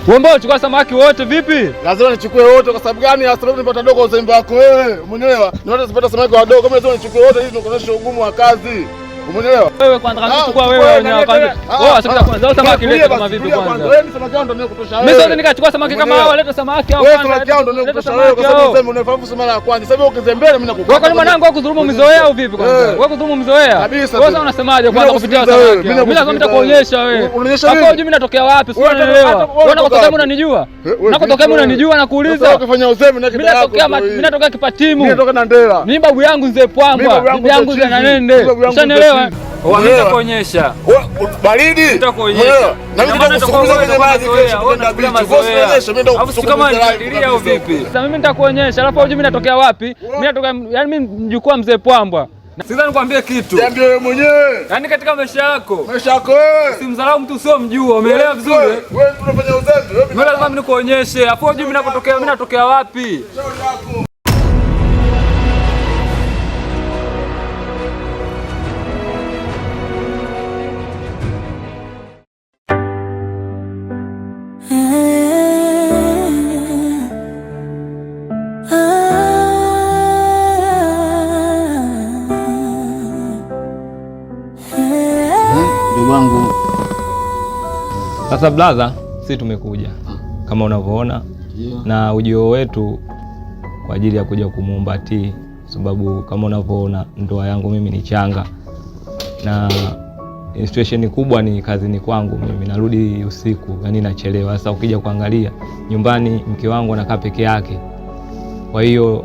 Uomba uchukua samaki wote vipi? Lazima nichukue wote kwa sababu gani? Sababu nipata dogo uzembe wako wewe. Umeelewa? Niwaje sipata samaki wadogo kama lazima nichukue wote ili tunakonesha ugumu wa kazi. Umeelewa? Wewe kwanza chukua wewe wenyewe kwanza. Sasa kwanza samaki leta kama vipi kwanza? Wewe ni samaki ndio ndio kutosha wewe. Mimi sasa nikachukua samaki kama hao, leta samaki hao kwanza. Wewe samaki ndio ndio kutosha wewe kwa sababu uzembe unafahamu sema la kwanza. Sasa wewe ukizembea mimi nakukuta. Wewe kwani mwanangu wako kudhulumu mzoea au vipi kwanza? Wewe kudhulumu mzoea? Wewe sasa unasemaje kwanza kupitia samaki? Mimi lazima nitakuonyesha wewe. Hapo hujui mimi natokea wapi? Sio unaelewa. Wewe unakotokea unanijua? Unakotokea unanijua na kuuliza. Sasa ukifanya uzembe na kitu yako. Mimi natokea Kipatimu. Mimi natoka na Ndela. Mimi babu yangu Mzee Pwambwa. Bibi yangu Zana Nende. Ushanielewa? Nitakuonyesha. Baridi. Nitakuonyesha. Na mimi nitakusukuza kwenye maji kesho kwenda bichi. Usionyeshe mimi ndio kusukuza live au vipi? Sasa mimi nitakuonyesha. Alafu hujui mimi natokea wapi? Mimi natoka yani mimi mjukuu Mzee Pwambwa. Sasa nikwambie kitu. Niambie wewe mwenyewe. Yaani katika maisha yako. Maisha yako wewe. Usimdharau mtu usio mjua. Umeelewa vizuri? Wewe unafanya uzembe. Mimi lazima nikuonyeshe. Hapo hujui mimi nakotokea, mimi natokea wapi? Sasa blaza, sisi tumekuja kama unavyoona na ujio wetu kwa ajili ya kuja kumuomba T, sababu kama unavyoona ndoa yangu mimi ni changa na situation kubwa ni kazini kwangu, mimi narudi usiku, yani nachelewa. Sasa ukija kuangalia nyumbani mke wangu anakaa peke yake. Kwa hiyo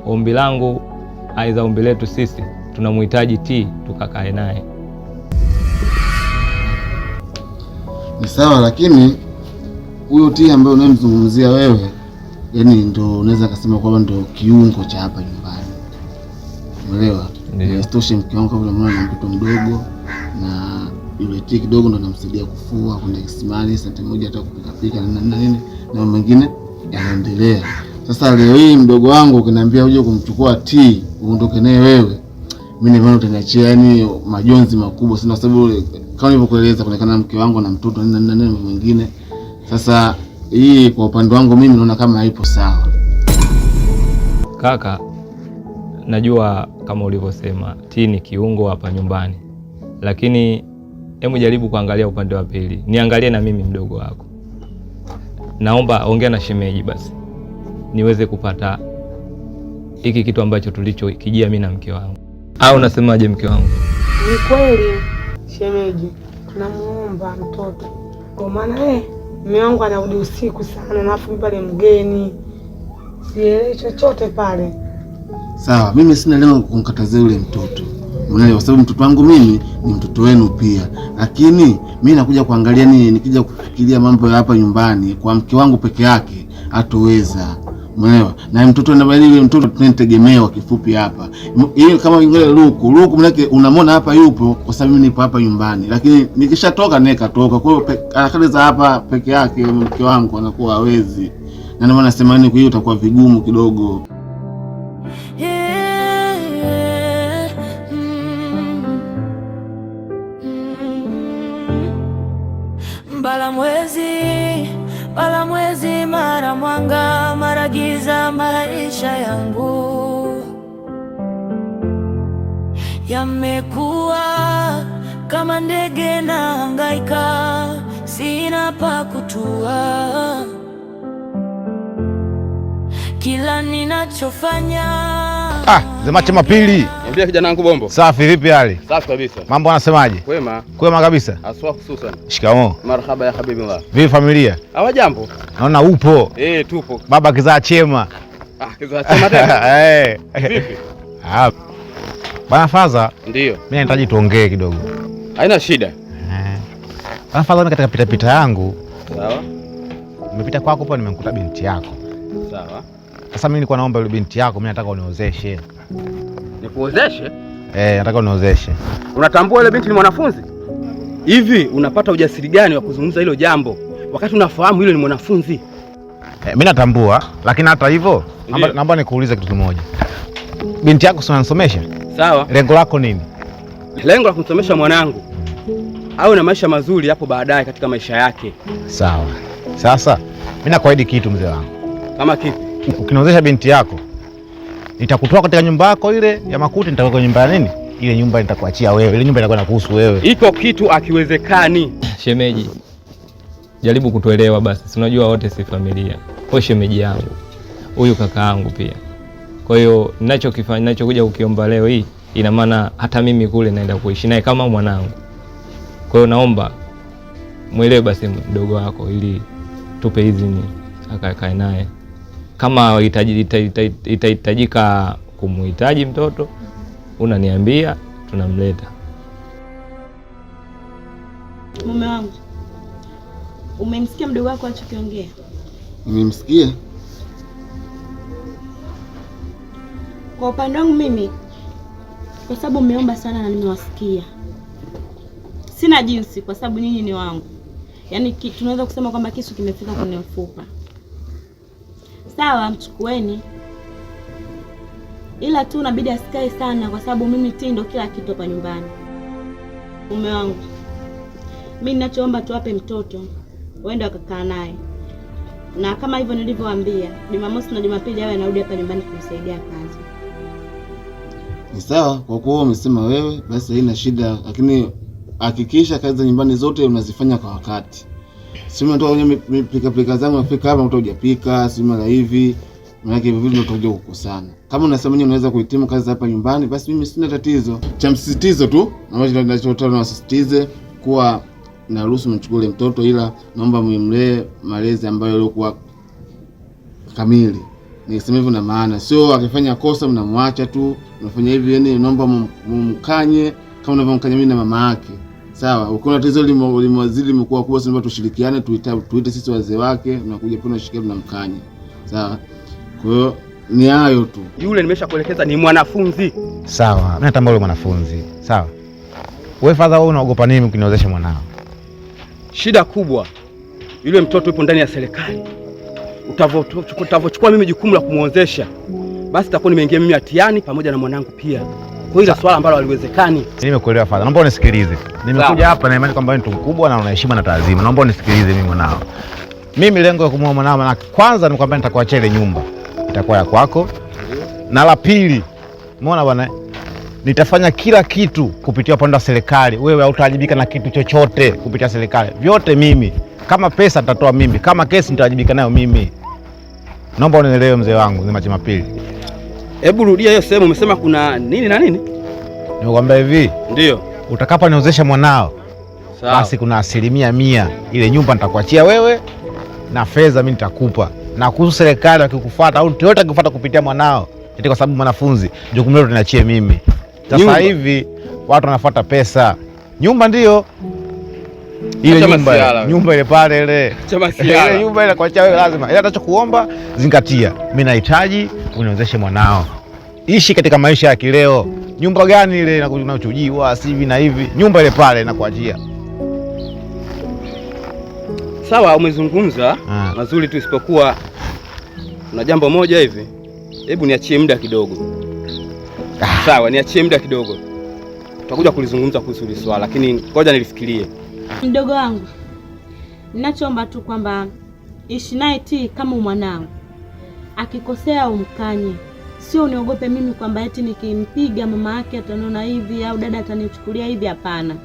ombi langu, aidha ombi letu sisi tunamhitaji T tukakae naye. Ni sawa, lakini huyo T ambaye unamzungumzia wewe, yani ndio unaweza kusema kwamba ndio kiungo cha hapa nyumbani. Umeelewa? Isitoshe mke wangu vile mwana na mtoto mdogo, na yule T kidogo ndo anamsaidia kufua, kwenda kisimani, senti moja hata kupika na nini na mengine yanaendelea. Sasa leo hii mdogo wangu ukiniambia uje kumchukua T uondoke naye wewe, mimi nimeona utaniachia yani majonzi makubwa sana, sababu kama nilivyokueleza kuonekana mke wangu na mtoto na mwingine. Sasa hii kwa upande wangu mimi naona kama haipo sawa. Kaka, najua kama ulivyosema T ni kiungo hapa nyumbani, lakini hebu jaribu kuangalia upande wa pili. Niangalie na mimi mdogo wako. Naomba ongea na shemeji basi niweze kupata hiki kitu ambacho tulichokijia mimi na mke wangu. Au unasemaje mke wangu? Ni kweli shemeji, tunamuomba mtoto. Kwa maana mume wangu anarudi usiku sana, na afu pale mgeni. Sielewi chochote pale. Sawa, mimi sina lengo kumkatazia yule mtoto. Unaelewa, sababu mtoto wangu mimi ni mtoto wenu pia. Lakini mimi nakuja kuangalia nini, nikija kufikiria mambo ya hapa nyumbani kwa mke wangu peke yake hatoweza. Umeelewa? Na mtoto anabadili yule mtoto tunategemea kwa kifupi hapa. Hiyo kama ingine Luku mnake unamwona hapa yupo kwa sababu mimi nipo hapa nyumbani. Lakini nikishatoka naye katoka. Kwa hiyo harakati za hapa peke yake mke wangu anakuwa hawezi. Na ndio maana nasema ni kwa hiyo itakuwa vigumu kidogo. Bala mwezi mara mwanga mara giza, maisha yangu yamekuwa kama ndege na hangaika, sina pa kutua. Kila ninachofanya Zemache mapili. Niambia kijana wangu Bombo. Safi, vipi hali? Safi kabisa. Mambo anasemaje? Kwema. Kwema kabisa. Aswa hususan. Shikamoo. Marhaba ya habibillah. Vipi familia? Hawajambo? Naona upo. Tupo. Baba kizaa chema. Kizaa chema tena. Vipi? Bana Faza. Ndio. Mimi nahitaji tuongee kidogo. Haina shida. Bana Faza, katika pita yangu. Sawa. Nimepita kwako hapo, nimemkuta binti yako. Sawa. Sasa mimi nilikuwa naomba yule binti yako, mimi nataka uniozeshe. Nikuozeshe? Nataka uniozeshe. Unatambua yule binti ni mwanafunzi? Hivi unapata ujasiri gani wa kuzungumza hilo jambo wakati unafahamu yule ni mwanafunzi? Mimi natambua, lakini hata hivyo naomba nikuulize kitu kimoja. Binti yako si unanisomesha? Sawa. Lengo lako nini? Lengo la kumsomesha mwanangu awe na maisha mazuri hapo baadaye katika maisha yake. Sawa. Sasa mimi nakuahidi kitu mzee wangu. Kama kipi? Ukiniozesha binti yako, nitakutoa katika nyumba yako ile ya makuti, nitakuweka nyumba ya nini? Ile nyumba nitakuachia wewe. Ile nyumba itakuwa inakuhusu wewe. Iko kitu akiwezekani. Shemeji, jaribu kutuelewa basi. Si unajua wote si familia. Wewe shemeji yangu, huyu kaka yangu pia. Kwa hiyo ninachokuja kukiomba leo hii, ina maana hata mimi kule naenda kuishi naye kama mwanangu. Kwa hiyo naomba mwelewe basi mdogo wako, ili tupe idhini akae naye. Kama itahitajika kumuhitaji mtoto, unaniambia, tunamleta. Mume wangu, umemsikia mdogo wako alichokiongea? Nimemsikia. Kwa upande wangu mimi, kwa sababu umeomba sana na nimewasikia, sina jinsi, kwa sababu nyinyi ni wangu. Yaani tunaweza kusema kwamba kisu kimefika kwenye mfupa. Sawa, mchukueni, ila tu inabidi asikae sana, kwa sababu mimi Tindo kila kitu hapa nyumbani. Mume wangu, mimi ninachoomba tuwape mtoto waende wakakaa naye, na kama hivyo nilivyowaambia, Jumamosi na Jumapili awe anarudi hapa nyumbani kumsaidia kazi. Ni sawa, kwa kuwa umesema wewe, basi haina shida, lakini hakikisha kazi za nyumbani zote unazifanya kwa wakati. Si mimi natoka kwenye pika zangu nafika hapa hujapika, si mara hivi, maana hivyo ndio tutakuja kukosana. Kama unasema mwenyewe unaweza kuhitimu kazi hapa nyumbani, basi mimi sina tatizo. Cha msisitizo tu, ninachotaka nasisitize kuwa naruhusu mchukue mtoto, ila naomba mlimlee malezi ambayo yalikuwa kamili. Nikisema hivyo na maana sio akifanya kosa mnamwacha tu, unafanya hivi. Yani naomba mumkanye kama unavyomkanya mimi na mama yake. Sawa, ukiona tatizo limewazidi limekuwa kubwa, sema tushirikiane, tuite sisi wazee wake, tunakuja pia tunashikiana tunamkanya. Sawa? Kwa hiyo ni hayo tu. Yule nimeshakuelekeza ni mwanafunzi. Sawa, mimi natambua yule mwanafunzi. Sawa. Wewe father, wewe unaogopa nini ukiniozesha mwanao? Shida kubwa, yule mtoto yupo ndani ya serikali. Utavochukua mimi jukumu la kumuozesha, basi takuwa nimeingia mimi hatiani pamoja na mwanangu pia. Kwa hiyo swala ambalo haliwezekani. Nimekuelewa father. Naomba unisikilize. Nimekuja hapa na imani kwamba wewe ni mtu mkubwa na una heshima na taadhima. Naomba unisikilize mimi mwanao. Mimi lengo la kumuoa mwanao, maana kwanza ni kwamba nitakuachia ile nyumba. Itakuwa ya kwako. Na la pili, umeona bwana, nitafanya kila kitu kupitia upande wa serikali. Wewe hautawajibika na kitu chochote kupitia serikali. Vyote mimi. Kama pesa nitatoa mimi, kama kesi nitawajibika nayo mimi. Naomba unielewe mzee wangu, ni Jumapili. Hebu rudia hiyo sehemu, umesema kuna nini na nini? Nimekwambia hivi. Ndio. Utakaponiozesha mwanao, sawa, basi kuna 100% ile nyumba nitakuachia wewe na fedha mimi nitakupa. Na kuhusu serikali wakikufuata au mtu yote akifuata kupitia mwanao, eti kwa sababu mwanafunzi, jukumu leo tunachie mimi. Sasa hivi watu wanafuata pesa. Nyumba ndio ile nyumba ile pale ile. Ile nyumba ile kuachia wewe lazima. Ile atachokuomba zingatia. Mimi nahitaji uniozeshe mwanao. Ishi katika maisha ya kileo. Nyumba gani ile inakuchujiwa si hivi na hivi? Nyumba ile pale nakuachia. Sawa, umezungumza mazuri tu, isipokuwa kuna jambo moja hivi. Hebu niachie muda kidogo. Sawa, niachie muda kidogo. Tutakuja kulizungumza kuhusu hili swala, lakini ngoja nilifikirie. Mdogo wangu, ninachoomba tu kwamba ishi naye T kama mwanangu. Akikosea umkanye. Sio uniogope mimi kwamba eti nikimpiga mama yake ataniona hivi au dada atanichukulia hivi, hapana.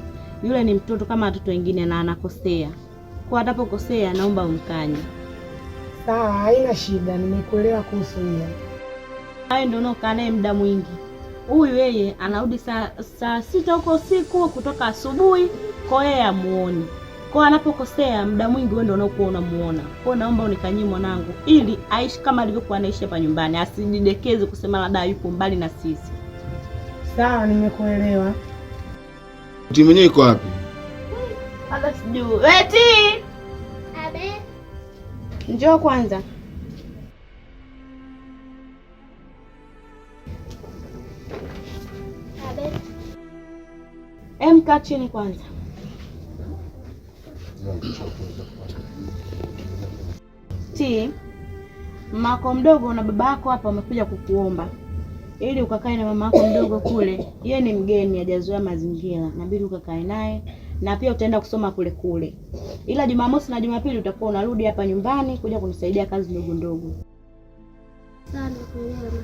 Yule ni mtoto kama watoto wengine na anakosea. Kwa atapokosea naomba umkanye. Sawa, haina shida, nimekuelewa kuhusu hiyo. Hayo ndio unaokaa naye muda mwingi. Huyu yeye anarudi saa 6 huko usiku kutoka asubuhi, kwa yeye amuone. Kwa anapokosea muda mwingi wewe ndio unaokuwa unamuona. Kwa naomba unikanyie mwanangu ili aishi kama alivyokuwa anaishi hapa nyumbani, asijidekeze kusema labda yupo mbali na sisi. Sawa, nimekuelewa. Timu mwenyewe iko wapi? Hata sijui. Eti! Abe. Njoo kwanza. Abe. Kaa chini kwanza. Ti, mako mdogo na baba yako hapa wamekuja kukuomba ili ukakae na mama yako mdogo kule. Yeye ni mgeni, hajazoea mazingira. Inabidi ukakae naye na pia utaenda kusoma kule kule. ila Jumamosi na Jumapili utakuwa unarudi hapa nyumbani kuja kunisaidia kazi ndogo ndogo. Sawa, nakuelewa.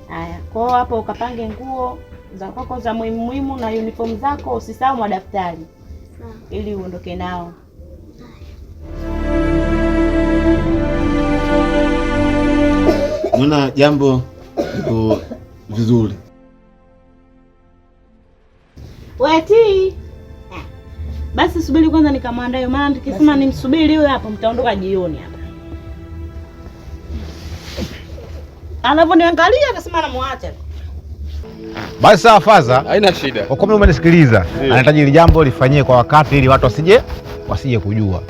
Haya, kwa hiyo hapo ukapange nguo za kwako za muhimu na uniform zako, usisahau madaftari. Sawa. Ili uondoke nao. Naona jambo liko vizuri. Weti. Basi subiri kwanza nikamwandae, maana nikisema nimsubiri huyo hapo mtaondoka jioni hapa. Anaponiangalia akasema anamwacha. Basi sawa Faza. Haina shida. Kwa kuwa umenisikiliza, anahitaji hili jambo lifanyie kwa wakati ili watu wasije kujua.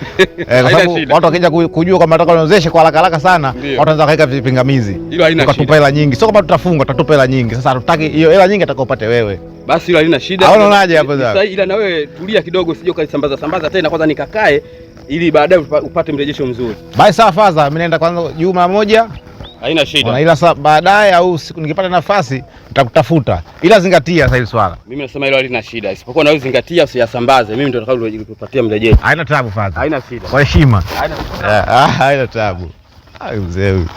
Kwa sababu watu wakija kujua kama nataka niozeshe kwa haraka sana, watu wanaanza kaeka vipingamizi. Hilo haina shida. Tukatupa hela nyingi. Sio kama tutafunga, tutatupa hela nyingi. Sasa hatutaki hiyo hela nyingi atakayopata wewe. Basi hilo halina shida. Unaonaje hapo sasa? Ila na wewe tulia kidogo, usije ukaisambaza tena, kwanza nikakae ili baadaye upate mrejesho mzuri. Basi sawa Faza, mimi naenda kwanza juma moja. Haina shida. Ila sasa baadaye au siku nikipata nafasi nitakutafuta. Ila zingatia sasa hili swala. Mimi nasema hilo halina shida. Isipokuwa na wewe zingatia, usiyasambaze. Mimi ndio nitakayokupatia mrejesho. Haina taabu Faza. Haina shida. Kwa heshima. Haina shida. Haina taabu. Ai mzee huyu.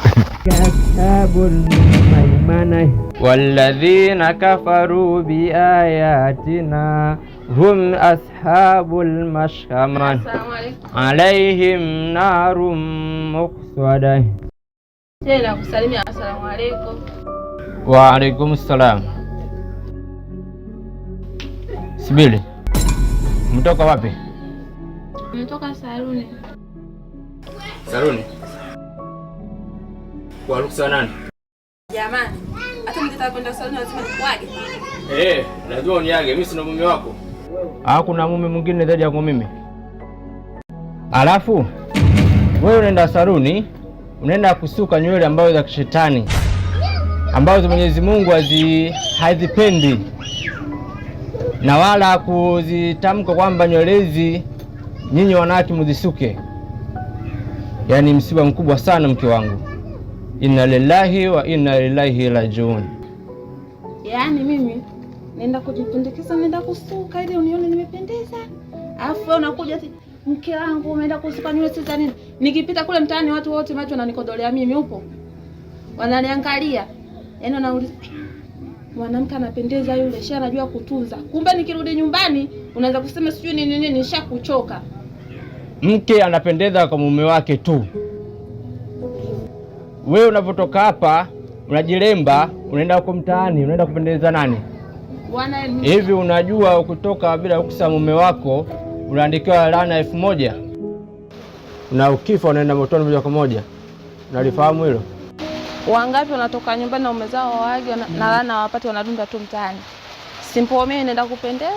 Walladhina kafaru biayatina hum ashabul mashkama alaihim narum muqsada. Tena kusalimia, asalamu alaykum. Wa alaykum salam. Sibili, mtoka wapi? Mtoka saluni. Saluni? Kwa ruksa nani? Jamani, hata mtaka kwenda saluni lazima nikwage. Lazima uniage, mimi sina mume wako. Kuna mume mwingine zaidi yako mimi. Alafu wewe unaenda saluni, unaenda kusuka nywele ambazo za kishetani, ambazo Mwenyezi Mungu hazipendi, na wala kuzitamka kwamba nywele hizi nyinyi wanawake mzisuke. Yaani msiba mkubwa sana mke wangu. Inna lillahi wa inna ilaihi rajiun. Yaani mimi naenda kujipendekeza, naenda kusuka ili unione nimependeza. Alafu unakuja mke wangu umeenda kusuka nywele sasa nini? Nikipita kule mtaani watu wote macho wananikodolea mimi, upo? Wananiangalia. Yaani wanauliza mwanamke anapendeza yule, shi anajua kutunza. Kumbe nikirudi nyumbani unaweza kusema sijui nini nishakuchoka. Mke anapendeza kwa mume wake tu. Wewe unapotoka hapa unajilemba, unaenda huko mtaani, unaenda kupendeza nani? Hivi unajua ukitoka bila kusa mume wako unaandikiwa laana 1000 na ukifa unaenda motoni moja kwa moja. Unalifahamu hilo? Wangapi wanatoka nyumbani na umezao waage na laana hawapati, wanadunda tu mtaani. Simple, mimi naenda kupendeza.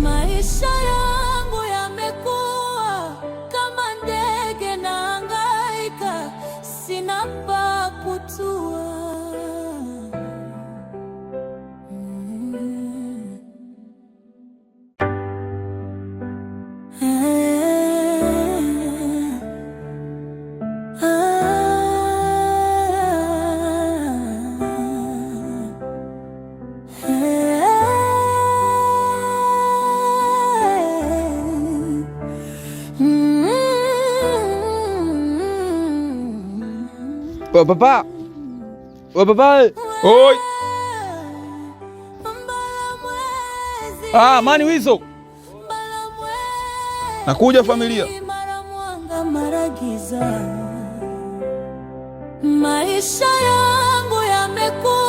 Maisha yangu yamekuwa kama ndege nahangaika, sina pa kutua. Papa. Papa. Oi. Mani Wizo. Nakuja familia. Maisha yangu yamekuwa